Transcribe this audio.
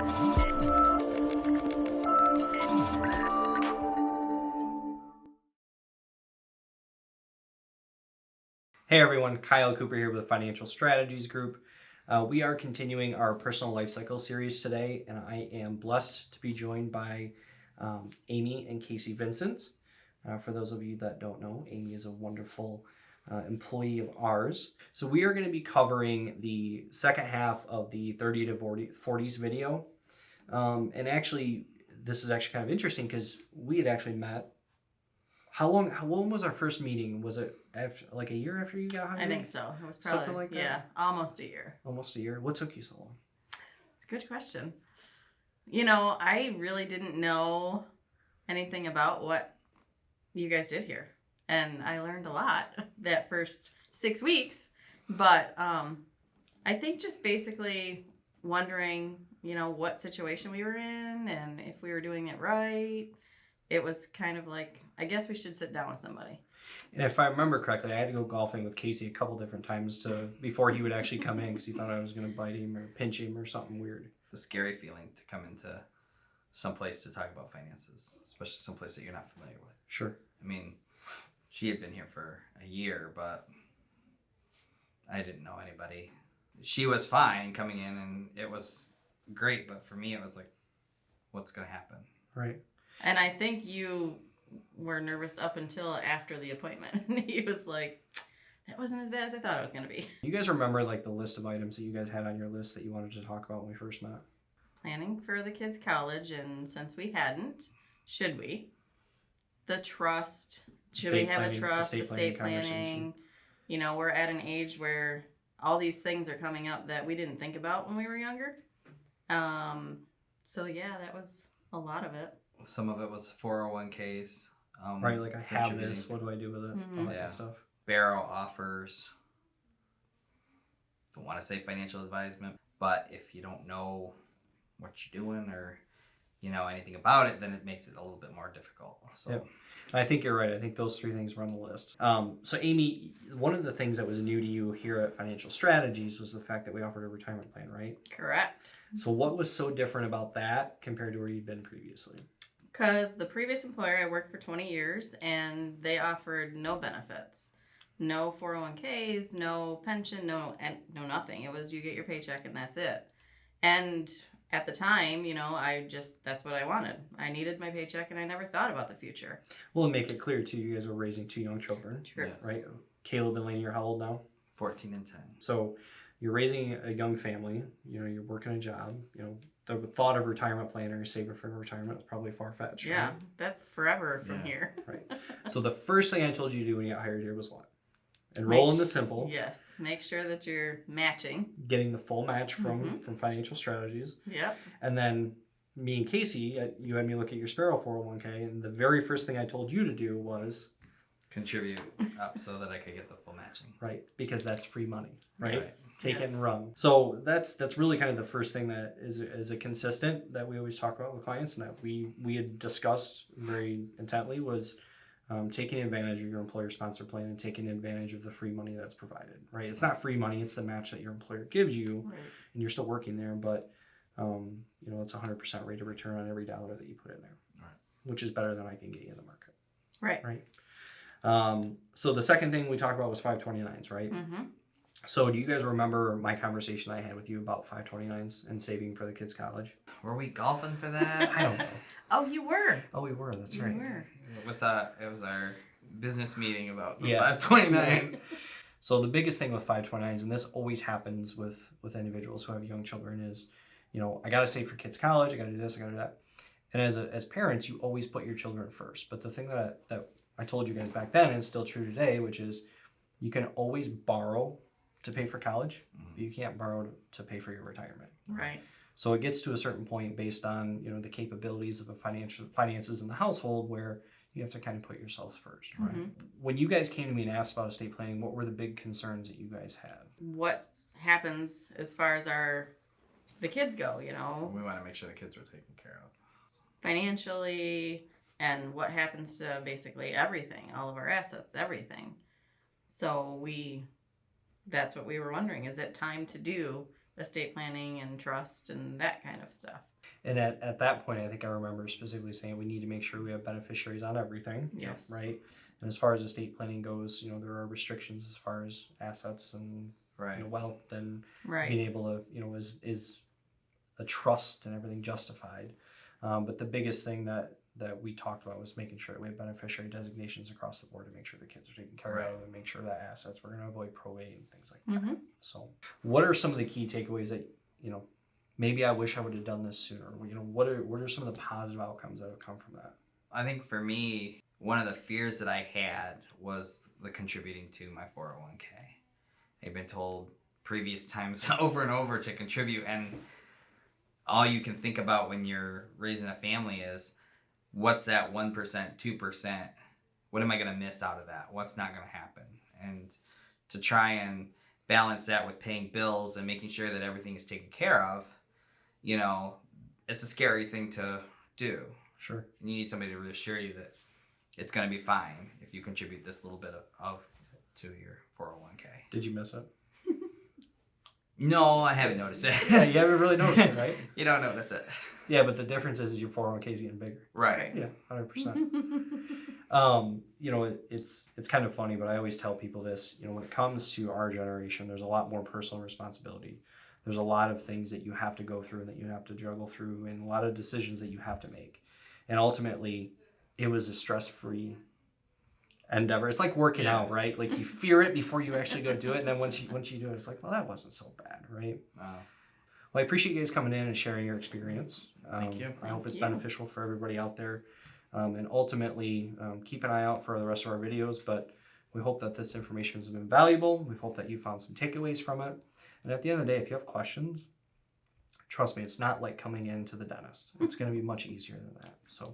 Hey everyone, Kyle Cooper here with the Financial Strategies Group. We are continuing our personal life cycle series today, and I am blessed to be joined by Amy and Casey Vincent. For those of you that don't know, Amy is a wonderful employee of ours. So we are going to be covering the second half of the 30 to 40s video. And actually, this is actually kind of interesting because we had actually met. When was our first meeting? Was it after, like a year after you got hired? I think so. It was probably something like that. Yeah, almost a year. Almost a year. What took you so long? It's a good question. You know, I really didn't know anything about what you guys did here, and I learned a lot that first 6 weeks. But I think just basically wondering, you know, what situation we were in and if we were doing it right. It was kind of like, I guess we should sit down with somebody. And if I remember correctly, I had to go golfing with Casey a couple different times before he would actually come in because he thought I was going to bite him or pinch him or something weird. It's a scary feeling to come into someplace to talk about finances, especially someplace that you're not familiar with. Sure. I mean, she had been here for a year, but I didn't know anybody. She was fine coming in, and it was great, but for me, it was like, what's going to happen? Right. And I think you were nervous up until after the appointment. He was like, that wasn't as bad as I thought it was going to be. You guys remember like the list of items that you guys had on your list that you wanted to talk about when we first met? Planning for the kids' college, and since we hadn't, should we? The trust. Should we have a trust? Estate planning. You know, we're at an age where all these things are coming up that we didn't think about when we were younger. So yeah, that was a lot of it. Some of it was 401ks. Right, like I have this. What do I do with it? Mm-hmm. All that good stuff. Barrow offers. Don't want to say financial advisement, but if you don't know what you're doing or you know anything about it, then it makes it a little bit more difficult. So Yep. I think you're right. I think those three things were on the list. So Amy, one of the things that was new to you here at Financial Strategies was the fact that we offered a retirement plan, right? Correct. So what was so different about that compared to where you'd been previously? Because the previous employer, I worked for 20 years, and they offered no benefits. No 401ks, no pension, no nothing. It was you get your paycheck and that's it. And at the time, you know, that's what I wanted. I needed my paycheck and I never thought about the future. Well, and make it clear too, you guys are raising two young children, yes. right? Caleb and Lainey are how old now? 14 and 10. So you're raising a young family, you know, you're working a job, you know, the thought of retirement plan or saving for retirement is probably far-fetched. Yeah, right? That's forever from here. Right. So the first thing I told you to do when you got hired here was what? Enroll in the simple. Yes. Make sure that you're matching. Getting the full match from Financial Strategies. Yep. And then me and Casey, you had me look at your Sparrow 401k, and the very first thing I told you to do was contribute up so that I could get the full matching. Right, because that's free money, right? Yes. Take it and run. So that's really kind of the first thing that is a consistent that we always talk about with clients, and that we had discussed very intently was taking advantage of your employer-sponsored plan and taking advantage of the free money that's provided, right? It's not free money; it's the match that your employer gives you, Right. and you're still working there, but you know, it's 100% rate of return on every dollar that you put in there, Right. which is better than I can get you in the market. Right. Right. So the second thing we talked about was 529s, right? Mm-hmm. So do you guys remember my conversation I had with you about 529s and saving for the kids' college? Were we golfing for that? I don't know. Oh, you were. Oh, we were. That's You right. were. It was our business meeting about Yeah. 529s. So the biggest thing with 529s, and this always happens with individuals who have young children, is, you know, I got to save for kids' college. I got to do this. I got to do that. And as parents, you always put your children first. But the thing that I told you guys back then, and it's still true today, which is you can always borrow to pay for college, but you can't borrow to pay for your retirement. Right. So it gets to a certain point based on, you know, the capabilities of the finances in the household where you have to kind of put yourselves first, right? Mhm. When you guys came to me and asked about estate planning, what were the big concerns that you guys had? What happens as far as the kids go, you know, We want to make sure the kids were taken care of. financially, and what happens to basically everything, all of our assets, everything. So that's what we were wondering. Is it time to do estate planning and trust and that kind of stuff. And at that point, I think I remember specifically saying we need to make sure we have beneficiaries on everything. Yes. Right. And as far as estate planning goes, there are restrictions as far as assets and Right. wealth and Right. being able to, is a trust and everything justified. But the biggest thing that we talked about was making sure that we have beneficiary designations across the board to make sure the kids are taken care of and make sure that assets, we're going to avoid probate and things like that. Mm-hmm. So what are some of the key takeaways that, maybe I wish I would have done this sooner? What are some of the positive outcomes that have come from that? I think for me, one of the fears that I had was the contributing to my 401k. I've been told previous times over and over to contribute, and all you can think about when you're raising a family is, what's that 1%, 2%? What am I going to miss out of that? What's not going to happen? And to try and balance that with paying bills and making sure that everything is taken care of, it's a scary thing to do. Sure. And you need somebody to reassure you that it's going to be fine if you contribute this little bit of to your 401k. Did you miss it? No, I haven't noticed it. Yeah, you haven't really noticed it, right? You don't notice it. Yeah, but the difference is your 401k is getting bigger. Right. Yeah, 100%. It's kind of funny, but I always tell people this, when it comes to our generation, there's a lot more personal responsibility. There's a lot of things that you have to go through and that you have to juggle through, and a lot of decisions that you have to make. And ultimately, it was a stress-free endeavor. It's like working out, right? Like you fear it before you actually go do it, and then once you do it, it's like, well, that wasn't so bad, right? Wow. Well, I appreciate you guys coming in and sharing your experience. Thank you. I hope it's Thank you. beneficial for everybody out there. And ultimately, keep an eye out for the rest of our videos, but we hope that this information has been valuable. We hope that you found some takeaways from it. And at the end of the day, if you have questions, trust me, it's not like coming into the dentist. It's going to be much easier than that. So